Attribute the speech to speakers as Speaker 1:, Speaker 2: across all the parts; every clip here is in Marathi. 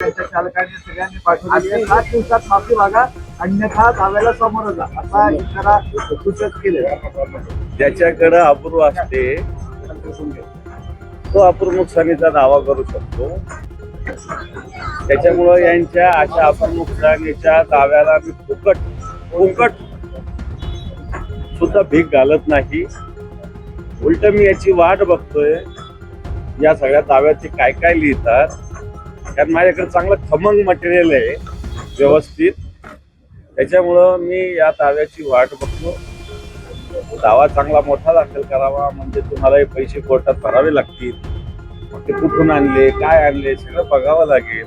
Speaker 1: त्यांच्या चालकांनी सगळ्यांनी पाठवली आहे 7 दिवसात माफी मागा, अन्यथा दाव्याला सामोरं जा असा इशारा सूचित केले.
Speaker 2: ज्याच्याकडे अपूर्व असते तो अपूर्व नुकसानीचा दावा करू शकतो. त्याच्यामुळं यांच्या अशा अपूर्व नुकसानीच्या दाव्याला मी फुकट सुद्धा भीक घालत नाही. उलट मी याची वाट बघतोय या सगळ्या दाव्याचे काय काय लिहितात, कारण माझ्याकडे चांगलं खमंग मटेरियल आहे व्यवस्थित. त्याच्यामुळं मी या दाव्याची वाट बघतो. दावा चांगला मोठा दाखल करावा, म्हणजे तुम्हाला हे पैसे कोर्टात भरावे लागतील. ते कुठून आणले, काय आणले, सगळं बघावं लागेल.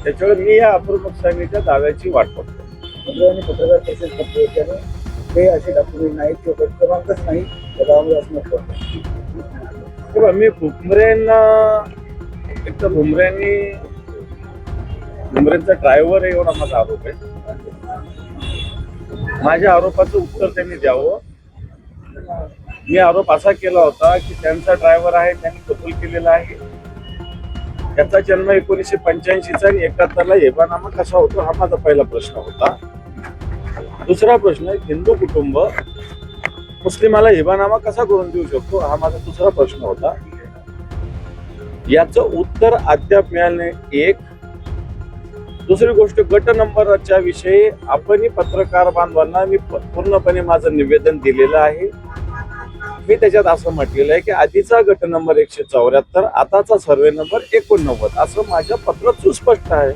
Speaker 2: त्याच्यामुळे मी या अपूर्व नुकसानीच्या दाव्याची वाट बघतो.
Speaker 1: पत्रकार परिषद पत्रकाने ते असे डॉक्युमेंट नाहीत किंवा क्रमांकच नाही त्यामुळे असं
Speaker 2: तेव्हा मी भुमरेंना एक तर भुमरेंचा ड्रायव्हर आहे एवढा माझा आरोप आहे. माझ्या आरोपाचं उत्तर त्यांनी द्यावं. मी आरोप असा केला होता की त्यांचा ड्रायव्हर आहे, त्यांनी कबूल केलेला आहे. त्याचा जन्म 1985चा आणि 71ला हेबानामा कसा होतो हा माझा पहिला प्रश्न होता. दुसरा प्रश्न, हिंदू कुटुंब मुस्लिमाला हिबानामा कसा करून देऊ शकतो हा माझा दुसरा प्रश्न होता. याचं उत्तर अद्याप मिळाले. एक दुसरी गोष्ट, गट नंबरच्या विषयी आपणही पत्रकार बांधवांना मी पूर्णपणे माझं निवेदन दिलेलं आहे. मी त्याच्यात असं म्हटलेलं आहे की आधीचा गट नंबर 174, आताचा सर्वे नंबर 89 असं माझ्या पत्रात सुस्पष्ट आहे.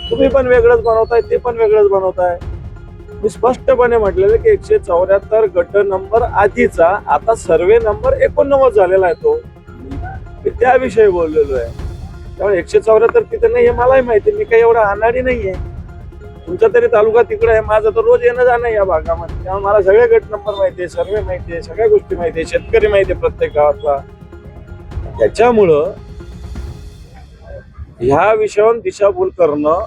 Speaker 2: तुम्ही पण वेगळंच बनवताय, ते पण वेगळंच बनवताय. मी स्पष्टपणे म्हटलेलं की 174 गट नंबर आधीचा, आता सर्वे नंबर 89 झालेला आहे. तो मी त्याविषयी बोललेलो आहे. त्यामुळे 174 तिथे नाही हे मलाही माहिती. मी काही एवढा अनाडी नाहीये. तुमचा तरी तालुका तिकडे आहे, माझं तर रोज येणं जाणं या भागामध्ये. त्यामुळे मला सगळे गट नंबर माहिती आहे, सर्वे माहिती आहे, सगळ्या गोष्टी माहिती आहे, शेतकरी माहिती आहे प्रत्येक गावातला. त्याच्यामुळं ह्या विषयावर दिशाभूल करणं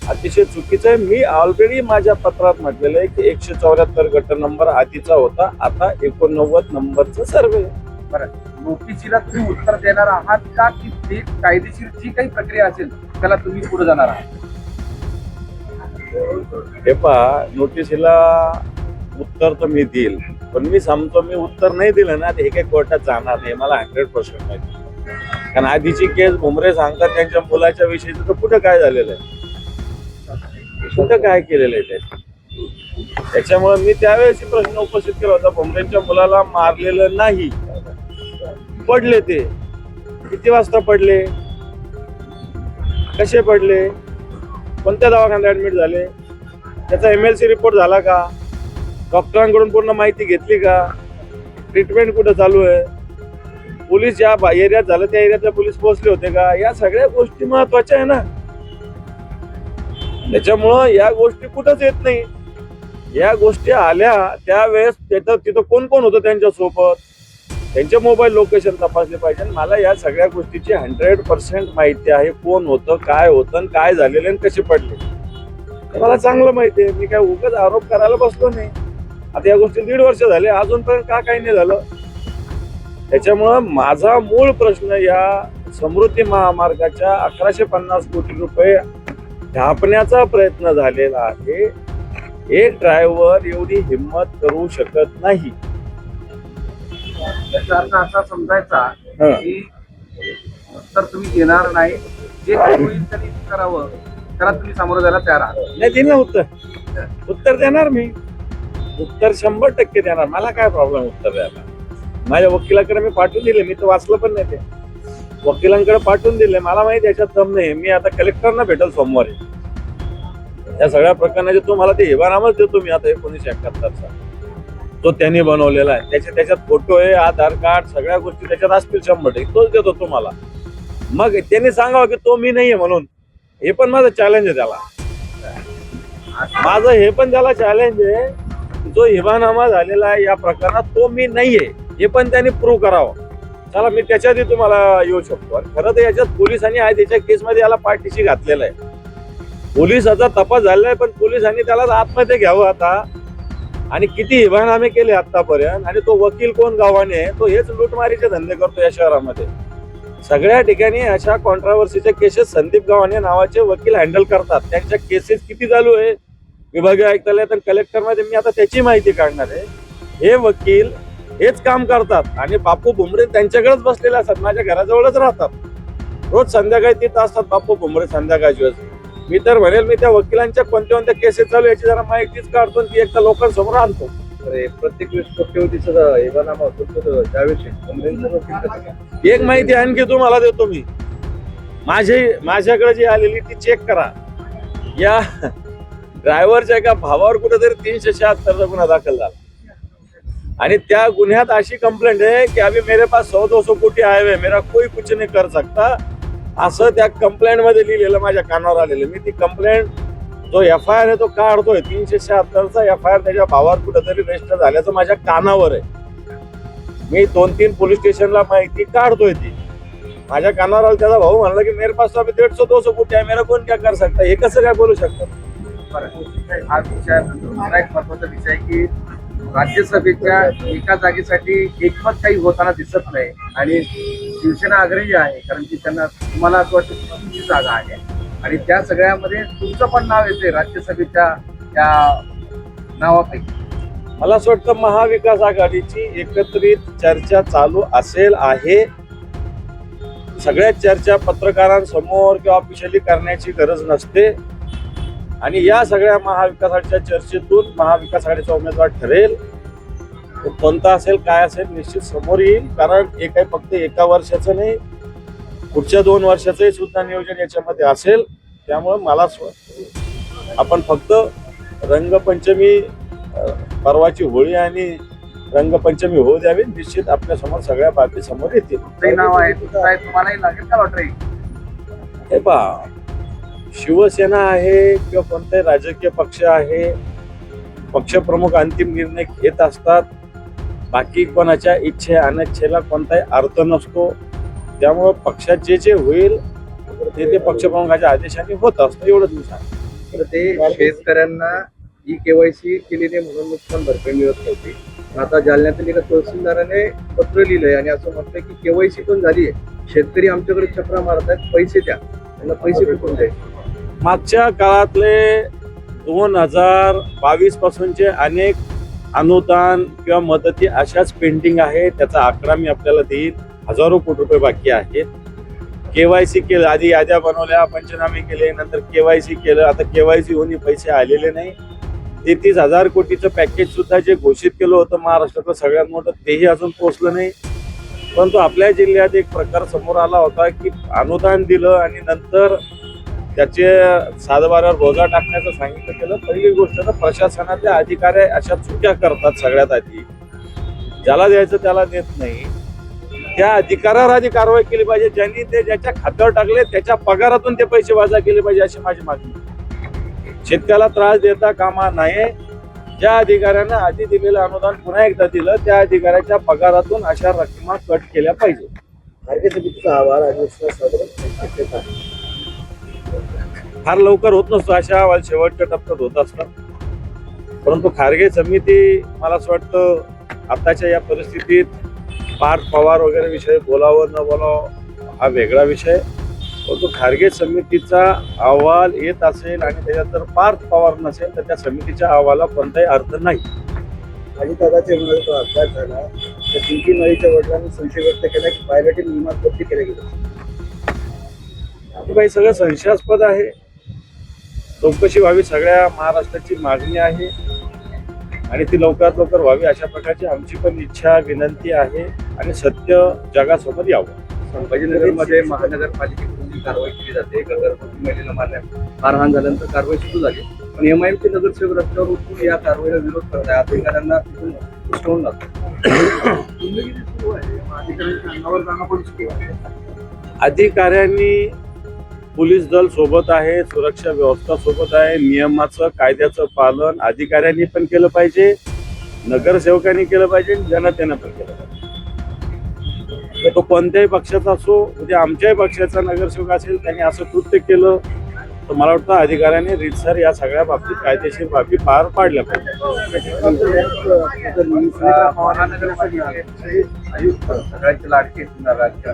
Speaker 2: अतिशय चुकीचं आहे. मी ऑलरेडी माझ्या पत्रात म्हटलेलं आहे की 174 गट नंबर आधीचा होता, आता 89 नंबरचा सर्वे.
Speaker 3: बरं, नोटीसीला तुम्ही उत्तर देणार आहात का की ते कायदेशीर जी काही प्रक्रिया असेल त्याला तुम्ही पुढे जाणार आहात?
Speaker 2: हे पहा, नोटीसीला उत्तर तर मी देईल, पण मी सांगतो मी उत्तर नाही दिलं ना हे काही कोर्टात जाणार नाही, मला 100% माहिती. कारण आधीची केस भुमरे सांगतात त्यांच्या मुलाच्या विषयीचं तर कुठं काय झालेलं आहे, कुठं काय केलेलं आहे त्याच्यामुळे मी त्यावेळेस प्रश्न उपस्थित केला होता. भुमरेंच्या मुलाला मारलेलं नाही, पडले. ते किती वाजता पडले, कसे पडले, कोणत्या दवाखान्यात ऍडमिट झाले, त्याचा MLC रिपोर्ट झाला का, डॉक्टरांकडून पूर्ण माहिती घेतली का, ट्रीटमेंट कुठं चालू आहे, पोलीस ज्या एरियात झालं त्या एरियातले पोलीस पोहोचले होते का, या सगळ्या गोष्टी महत्वाच्या आहे ना. त्याच्यामुळं या गोष्टी कुठंच येत नाही. या गोष्टी आल्या त्यावेळेस तिथं कोण कोण होतं त्यांच्या सोबत, त्यांचे मोबाईल लोकेशन तपासले पाहिजे. मला या सगळ्या गोष्टीची 100% माहिती आहे. कोण होतं, काय होतं, काय झालेलं आणि कसे पडले मला चांगलं माहिती आहे. मी काय उगाच आरोप करायला बसलो नाही. आता या गोष्टी 1.5 वर्ष झाले, अजूनपर्यंत का काही नाही झालं. त्याच्यामुळं माझा मूळ प्रश्न या समृद्धी महामार्गाच्या 1150 कोटी रुपये ढापण्याचा प्रयत्न झालेला आहे. एक ड्रायव्हर एवढी हिंमत करू शकत नाही.
Speaker 3: याचा अर्थ असा समजायचा की उत्तर तुम्ही देणार नाही, जे काही होईल त्यांनी करावं, त्याला तुम्ही सामोरं जायला तयार आहात.
Speaker 2: नाही दिलं उत्तर देणार मी. उत्तर 100% देणार. मला काय प्रॉब्लेम उत्तर द्यायला. माझ्या वकिलाकडे मी पाठवून दिले, मी तर वाचलं पण नाही. ते वकिलांकडे पाठवून दिले. मला माहिती याच्यात दम नाही. मी आता कलेक्टरना भेटेल सोमवारी. या सगळ्या प्रकरणाचे तुम्हाला ते हिबानामाच देतो मी आता 1971चा, तो त्यांनी बनवलेला आहे. त्याच्यात फोटो आहे, आधार कार्ड, सगळ्या गोष्टी त्याच्यात असतील 100%. तोच देतो तुम्हाला. मग त्यांनी सांगावं की तो मी नाहीये म्हणून. हे पण माझं चॅलेंज आहे त्याला. माझं हे पण त्याला चॅलेंज आहे, जो हिबानामा झालेला आहे या प्रकरणात तो मी नाहीये, हे पण त्यांनी प्रूव्ह करावं. चला मी त्याच्यातही तुम्हाला येऊ शकतो. आणि खरं तर याच्यात पोलिसांनी त्याच्या केसमध्ये याला पाठीशी घातलेला आहे. पोलिसाचा तपास झालेला आहे, पण पोलिसांनी त्याला आतमध्ये घ्यावं आता. आणि किती हिबानामे केले आतापर्यंत. आणि तो वकील कोण गावाने आहे, तो हेच लूटमारीचे धंदे करतो या शहरामध्ये. सगळ्या ठिकाणी अशा कॉन्ट्राव्हर्सीच्या केसेस संदीप गावाने नावाचे वकील हँडल करतात. त्यांच्या केसेस किती चालू आहे विभागीय आयुक्तालयात आणि कलेक्टरमध्ये, मी आता त्याची माहिती काढणार आहे. हे वकील हेच काम करतात आणि बापू भुमरे त्यांच्याकडेच बसलेले असतात, माझ्या घराजवळच राहतात. रोज संध्याकाळी तिथं असतात बापू भुमरे संध्याकाळची वेळेस. मी तर म्हणेल मी त्या वकिलांच्या कोणत्या कोणत्या केसेस चालू याची जरा माहितीच काढतो ती एकदा लोकांसमोर आणतो.
Speaker 3: प्रत्येक वेळेस कोट्यवधीचा एवानामा होतो त्यावेळेस
Speaker 2: एक माहिती आणखी तुम्हाला देतो मी. माझ्याकडे जी आलेली ती चेक करा. या ड्रायव्हरच्या एका भावावर कुठेतरी 376चा गुन्हा दाखल झाला आणि त्या गुन्ह्यात अशी कंप्लेंट आहे की अभी मेरे पास 100-200 कोटी आए हुए, मेरा कोई कुछ नहीं कर सकता, असं त्या कंप्लेंट मध्ये लिहिलेलं माझ्या कानावर आलेलं. मी ती कंप्लेंट जो FIR आहे तो काढतोय. 376चा FIR त्याच्या भावावर कुठेतरी रजिस्टर झाल्याचं माझ्या कानावर आहे. मी 2-3 पोलीस स्टेशनला माहिती काढतोय ती माझ्या कानावर आलं. त्याचा भाऊ म्हणला की मेरे पास तो अभी 150-200 कोटी आहे, मेरा कोण क्या कर सकता. हे कसं काय बोलू शकतात.
Speaker 3: हा विषय दुसरा एक महत्वाचा विषय आहे की राज्यसभेच्या एका जागेसाठी एकमत काही होताना दिसत नाही आणि शिवसेना आग्रही आहे, कारण की तुम्हाला असं वाटतं की तुमची जागा आहे आणि त्या सगळ्यामध्ये तुमचं पण नाव येते राज्यसभेच्या त्या नावापैकी.
Speaker 2: मला असं वाटतं महाविकास आघाडीची एकत्रित चर्चा चालू असेल आहे. सगळ्याच चर्चा पत्रकारांसमोर किंवा ऑफिशियली करण्याची गरज नसते आणि या सगळ्या महाविकास आघाडीच्या चर्चेतून महाविकास आघाडीचा उमेदवार ठरेल. तो कोणता असेल काय असेल निश्चित समोर येईल, कारण हे काही फक्त एका वर्षाचं नाही, पुढच्या 2 वर्षाचंही सुद्धा नियोजन याच्यामध्ये असेल. त्यामुळे मला आपण फक्त रंगपंचमी परवाची होळी आणि रंगपंचमी होऊ द्यावी, निश्चित आपल्या समोर सगळ्या बाबी समोर येतील.
Speaker 3: ते नाव आहे तुम्हालाही लागेल का लॉटरी.
Speaker 2: हे पहा, शिवसेना आहे किंवा कोणताही राजकीय पक्ष आहे, पक्षप्रमुख अंतिम निर्णय घेत असतात. बाकी कोणाच्या इच्छे अनिच्छेला कोणताही अर्थ नसतो. त्यामुळे पक्षात जे होईल ते पक्षप्रमुखाच्या आदेशाने होत असतं, एवढंच मी सांगतो.
Speaker 3: तर ते शेतकऱ्यांना KYC केली नाही म्हणून नुकसान भरपाई मिळत नव्हती. आता जालन्यातील एका तहसीलदाराने पत्र लिहिलंय आणि असं म्हटलंय की KYC पण झाली आहे, शेतकरी आमच्याकडे चक्रा मारतात, पैसे द्या, त्यांना पैसे कुठून द्यायचे.
Speaker 2: मागच्या काळातले 2022 पासूनचे अनेक अनुदान किंवा मदती अशाच पेंडिंग आहे. त्याचा आकडा मी आपल्याला देईल. हजारो कोटी रुपये बाकी आहेत. KYC केलं, आधी याद्या बनवल्या, पंचनामे केले, नंतर KYC केलं. आता KYC होऊन पैसे आलेले नाही. 33,000 कोटीचं पॅकेज सुद्धा जे घोषित केलं होतं महाराष्ट्रातलं सगळ्यात मोठं, तेही अजून पोहोचलं नाही. परंतु आपल्या जिल्ह्यात एक प्रकार समोर आला होता की अनुदान दिलं आणि नंतर त्याचे सातबाऱ्यावर बोजा टाकण्याचं सांगितलं गेलं. पहिली गोष्ट तर प्रशासनातल्या अधिकारी अशा चुक्या करतात. सगळ्यात आधी ज्याला द्यायचं त्याला देत नाही. त्या अधिकाऱ्यावर आधी कारवाई केली पाहिजे. ज्यांनी ते ज्याच्या खात्यावर टाकले त्याच्या पगारातून ते पैसे वजा केले पाहिजे, अशी माझी मागणी. शेतकऱ्याला त्रास देता कामा नये. ज्या अधिकाऱ्यांना आधी दिलेलं अनुदान पुन्हा एकदा दिलं त्या अधिकाऱ्याच्या पगारातून अशा रक्कमा कट केल्या पाहिजे. फार लवकर होत नसतो, अशा अहवाल शेवटच्या टप्प्यात होत असतात. परंतु खारगे समिती, मला असं वाटतं आताच्या या परिस्थितीत पार्थ पवार वगैरे विषय बोलावं न बोलावं हा वेगळा विषय. परंतु खारगे समितीचा अहवाल येत असेल आणि त्याच्यात जर पार्थ पवार नसेल तर त्या समितीच्या अहवाला कोणताही अर्थ नाही.
Speaker 1: अजितदादाच्या मुलाचा अपघात झाला तर पिंकी नळीच्या वडिलांनी संशय व्यक्त केला की पायलटची नियमात केले गेले.
Speaker 2: काही सगळं संशयास्पद आहे. चौकशी व्हावी सगळ्या महाराष्ट्राची मागणी आहे आणि ती लवकरात लवकर व्हावी अशा प्रकारची आमची पण इच्छा विनंती आहे आणि सत्य जगासमोर यावं.
Speaker 3: संभाजीनगरमध्ये महानगरपालिकेकडून जी कारवाई केली जाते, एका गर्भवती महिलेला मारहाण झाल्यानंतर कारवाई सुरू झाली, पण MIMचे नगरसेवक रस्त्यावर उतरून या कारवाईला विरोध करत आहे. अधिकाऱ्यांना तिथून उचलून
Speaker 2: अधिकाऱ्यांनी पोलीस दल सोबत आहे, सुरक्षा व्यवस्था सोबत आहे. नियमाचं कायद्याचं पालन अधिकाऱ्यांनी पण केलं पाहिजे, नगरसेवकांनी केलं पाहिजे, जनतेनं पण केलं पाहिजे. तो कोणत्याही पक्षाचा असो, उद्या आमच्याही पक्षाचा नगरसेवक असेल त्यांनी असं कृत्य केलं तर मला वाटतं अधिकाऱ्यांनी रीतसर या सगळ्या बाबतीत कायदेशीर बाबी पार पाडल्या पाहिजे.
Speaker 3: महानगरपालिकेचे आयुक्त सगळ्यांचे लाडके राज्य